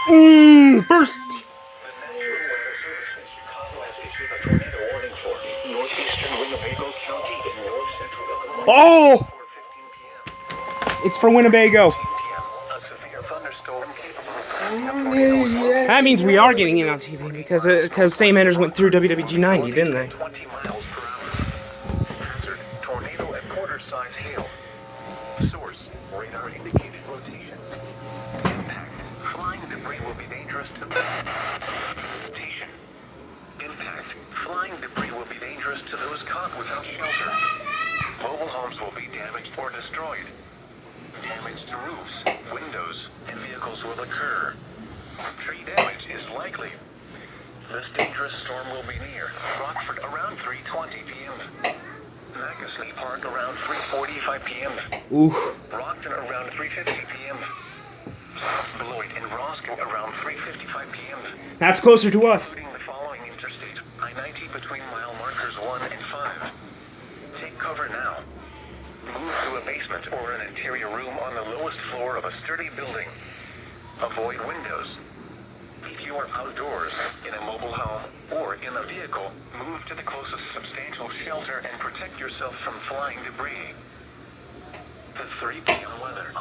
First. Oh! It's for Winnebago. That means we are getting in on TV because St. Manners went through WWG 90, didn't they? Tornado at quarter-size hail. Source, radar indicated rotation. Impact, flying debris will be dangerous to rotation. Impact, flying debris will be dangerous to those caught without shelter. Mobile homes will be damaged or destroyed. Damage to roofs, windows, and vehicles will occur. Tree damage is likely. This dangerous storm will be near Rockford around 3:20 p.m. Nacosney Park around 3:45 p.m. Oof. Brockton around 3:50 p.m. Beloit and Roscoe around 3:55 p.m. That's closer to us. Including the following interstate, I-90 between mile markers 1 and 5. Take cover now. Move to a basement or an interior room on the lowest floor of a sturdy building. Avoid windows. If you are outdoors, in a mobile home, or in a vehicle, move to the closest substantial shelter and protect yourself from flying debris. The 3 p.m. weather.